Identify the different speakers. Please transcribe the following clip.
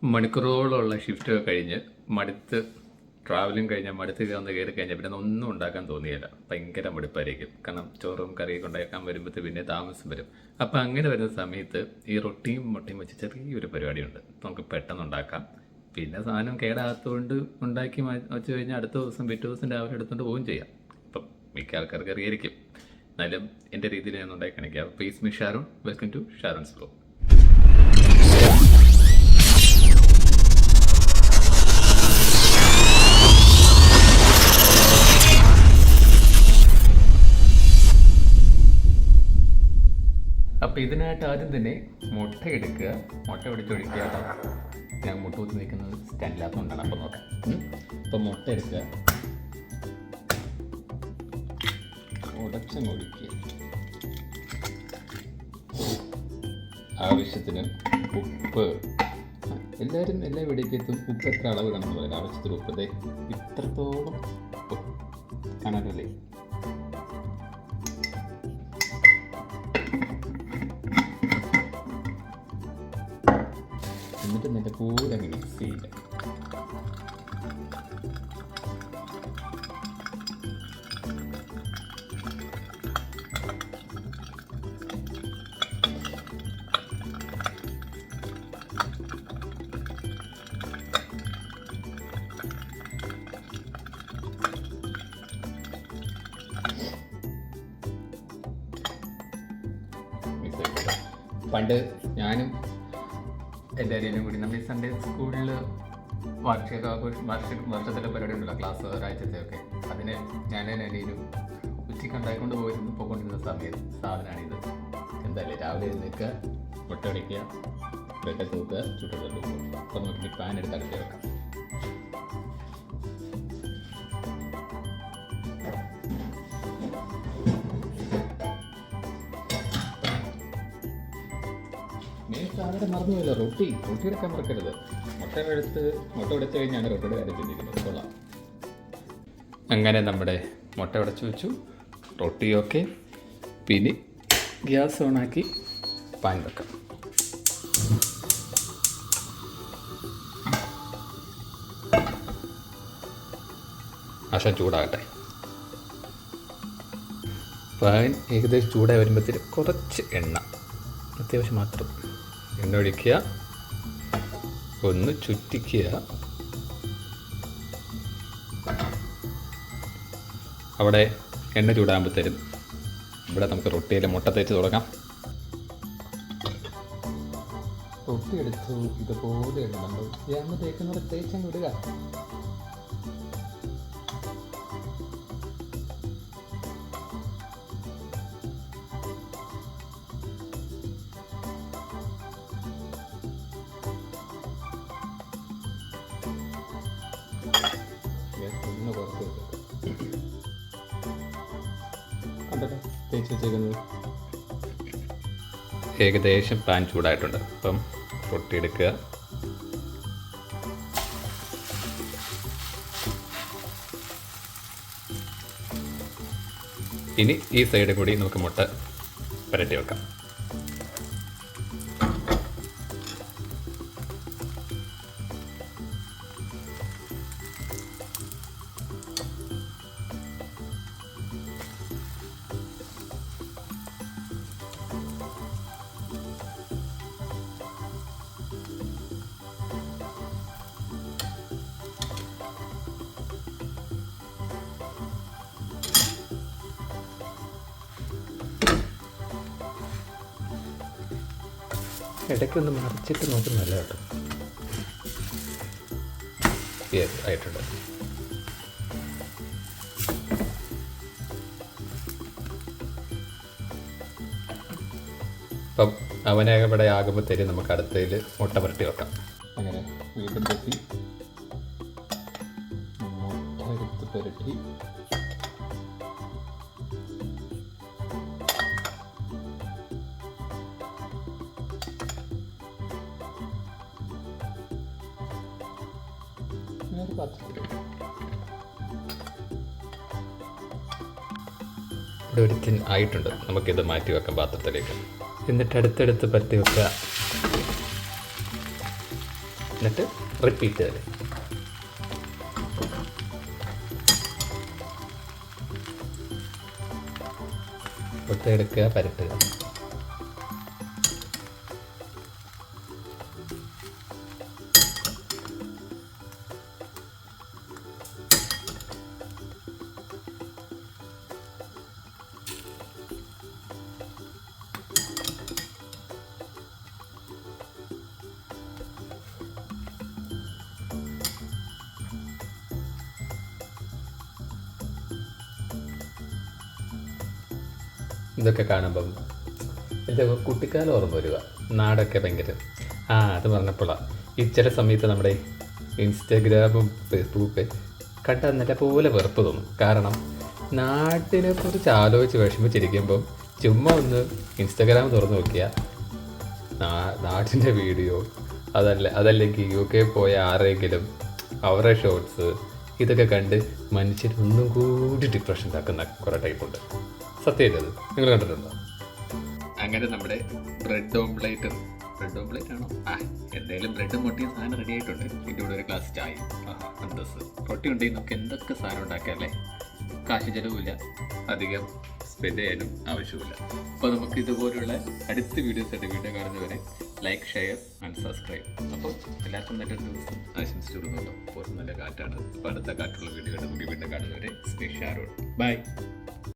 Speaker 1: മണിക്കൂറുകളുള്ള ഷിഫ്റ്റൊക്കെ കഴിഞ്ഞ് മടുത്ത് ട്രാവലിംഗ് കഴിഞ്ഞാൽ മടുത്ത് വന്ന് കയറി കഴിഞ്ഞാൽ പിന്നെ ഒന്നും ഉണ്ടാക്കാൻ തോന്നിയില്ല. ഭയങ്കര മടുപ്പായിരിക്കും. കാരണം ചോറും കറിയൊക്കെ ഉണ്ടാക്കാൻ വരുമ്പോഴത്തെ പിന്നെ താമസം വരും. അപ്പം അങ്ങനെ വരുന്ന സമയത്ത് ഈ റൊട്ടിയും മുട്ടയും വെച്ച് ചെറിയൊരു പരിപാടിയുണ്ട്. നമുക്ക് പെട്ടെന്ന് ഉണ്ടാക്കാം. പിന്നെ സാധനം കേടാകാത്തതുകൊണ്ട് ഉണ്ടാക്കി വെച്ച് കഴിഞ്ഞാൽ അടുത്ത ദിവസം പിറ്റേ ദിവസം രാവിലെ എടുത്തുകൊണ്ട് പോവുകയും ചെയ്യാം. അപ്പം മിക്ക ആൾക്കാർക്ക് അറിയായിരിക്കും. എന്നാലും എൻ്റെ രീതിയിൽ ഞാൻ ഉണ്ടാക്കി കാണിക്കാം. Please me Sharon, welcome to Sharon's vlog. അപ്പോൾ ഇതിനായിട്ട് ആദ്യം തന്നെ മുട്ട എടുക്കുക. മുട്ട ഒടിച്ചൊഴിക്കുക. ഞാൻ മുട്ട കുത്തി നിൽക്കുന്നത് സ്റ്റാൻഡിലാത്തതുകൊണ്ടാണ്. അപ്പോൾ നോക്കാം. അപ്പോൾ മുട്ട എടുക്കുക, ഉടച്ചൊഴിക്കുക. ആവശ്യത്തിന് ഉപ്പ്. എല്ലാവരും എല്ലാ വെടിക്കത്തും ഉപ്പ് എത്ര അളവ് വേണമെന്ന് പറയുന്നത്. ആവശ്യത്തിന് ഉപ്പ് ഇത്രത്തോളം ഉപ്പ് കാണാനല്ലേ. എന്നിട്ട് നല്ല കൂടെ മിക്സ് ചെയ്യില്ല. പണ്ട് ഞാനും എൻ്റെ അരിയനും കൂടി നമ്മൾ ഈ സൺഡേ സ്കൂളിൽ വർഷത്തിലെ പരിപാടി ഉണ്ടല്ലോ, ക്ലാസ് ഒരാഴ്ചത്തെയൊക്കെ. അതിന് ഞാനും അനിയനും ഉച്ചയ്ക്ക് ഉണ്ടായിക്കൊണ്ട് പോയിക്കൊണ്ടിരുന്ന സാധനമാണിത്. എന്തായാലും രാവിലെ എഴുന്നേൽക്കുക, മുട്ട അടിക്കുക, ബ്രെഡ് തൂക്കുക, ചുട്ടുകൊണ്ട് പോകും. അപ്പോൾ നമുക്ക് പാൻ എടുത്ത് അടക്കി വെക്കാം. സാധനം മറന്നുപോയില്ല, റൊട്ടി എടുക്കാൻ മറക്കരുത്. മുട്ട ഉടച്ച് കഴിഞ്ഞാണ് റൊട്ടിയുടെ കാര്യം ചിന്തിക്കുന്നത്. കൊള്ളാം. അങ്ങനെ നമ്മുടെ മുട്ട ഉടച്ച് വെച്ചു, റൊട്ടിയൊക്കെ. പിന്നെ ഗ്യാസ് ഓണാക്കി പാൻ വെക്കാം. ആശം ചൂടാകട്ടെ. പാൻ ഏകദേശം ചൂടായി വരുമ്പോഴത്തേക്ക് കുറച്ച് എണ്ണ, അത്യാവശ്യം മാത്രം എണ്ണ ഒഴിക്കുക, ഒന്ന് ചുറ്റിക്കുക. അവിടെ എണ്ണ ചൂടാകുമ്പോഴത്തേരും ഇവിടെ നമുക്ക് റൊട്ടിയിൽ മുട്ട തേച്ച് തുടങ്ങാം. റൊട്ടി എടുത്തു ഇതുപോലെ നമ്മൾ എണ്ണ തേക്കുന്നത് തേച്ചങ്ങ് വിടുക. തേച്ച് വെച്ചേക്കുന്നത് ഏകദേശം പാൻ ചൂടായിട്ടുണ്ട്. അപ്പം റൊട്ടി എടുക്കുക, ഇനി ഈ സൈഡ് കൂടി നമുക്ക് മുട്ട പുരട്ടി വെക്കാം. ഇടയ്ക്കൊന്ന് മറിച്ചിട്ട് നോക്കുന്നല്ല കേട്ടോ. യെസ്, ആയിട്ടുണ്ട്. അപ്പം അവനവിടെ ആകുമ്പോഴത്തേക്ക് നമുക്ക് അടുത്തതിൽ മുട്ട പുരട്ടി വെക്കാം. അങ്ങനെ വീണ്ടും പൊട്ടി മുട്ട എടുത്ത് പുരട്ടി ഇവിടെ ഒരു തിൻ ആയിട്ടുണ്ട്. നമുക്കിത് മാറ്റി വെക്കാം പാത്രത്തിലേക്ക്. എന്നിട്ട് അടുത്തടുത്ത് പരത്തി വെക്കുക. എന്നിട്ട് റിപ്പീറ്റ് ചെയ്ത് ഒത്തെടുക്കുക, പരട്ടുക. ഇതൊക്കെ കാണുമ്പം എൻ്റെ കുട്ടിക്കാലം ഓർമ്മ വരിക. നാടൊക്കെ ഭയങ്കര അത് പറഞ്ഞപ്പോഴാണ് ഈ ചില സമയത്ത് നമ്മുടെ ഇൻസ്റ്റാഗ്രാമും ഫേസ്ബുക്കൊക്കെ കണ്ടാൽ നല്ല പോലെ വെറുപ്പ് തോന്നും. കാരണം നാട്ടിനെ കുറിച്ച് ആലോചിച്ച് വിഷമിച്ചിരിക്കുമ്പം ചുമ്മാ ഒന്ന് ഇൻസ്റ്റാഗ്രാം തുറന്ന് നോക്കിയാൽ നാട്ടിൻ്റെ വീഡിയോ അതല്ലെങ്കിൽ UK പോയ ആരെങ്കിലും അവരുടെ ഷോർട്സ് ഇതൊക്കെ കണ്ട് മനുഷ്യർ ഒന്നും കൂടി ഡിപ്രഷൻ ആക്കുന്ന കുറേ ടൈപ്പുണ്ട്. സത്യം അത് നിങ്ങൾ കണ്ടിട്ടുണ്ടോ? അങ്ങനെ നമ്മുടെ ബ്രെഡ് ഓംപ്ലേറ്റ് ആണോ? എന്തായാലും ബ്രെഡും മുട്ടയും സാധനം റെഡി ആയിട്ടുണ്ട്. ഇതിൻ്റെ കൂടെ ഒരു ഗ്ലാസ് ചായ. അന്തസ് റൊട്ടി ഉണ്ടെങ്കിൽ നമുക്ക് എന്തൊക്കെ സാധനം ഉണ്ടാക്കാമല്ലേ? കാശ് ചിലവില്ല, അധികം സ്പെൻഡ് ചെയ്യാനും ആവശ്യമില്ല. അപ്പോൾ നമുക്ക് ഇതുപോലുള്ള അടുത്ത വീഡിയോസ് ആയിട്ട് വീഡിയോ കാണുന്നവരെ ലൈക്ക്, ഷെയർ ആൻഡ് സബ്സ്ക്രൈബ്. അപ്പോൾ എല്ലാവർക്കും നല്ലൊരു ദിവസം ആശംസിച്ചു കൊടുക്കുന്നുണ്ടോ? പുറത്ത് നല്ല കാറ്റാണ്. അപ്പോൾ അടുത്ത കാറ്റുള്ള വീഡിയോ നമുക്ക് വീണ്ടും കാണുന്നവരെ സ്പെഷ്യൽ ബൈ.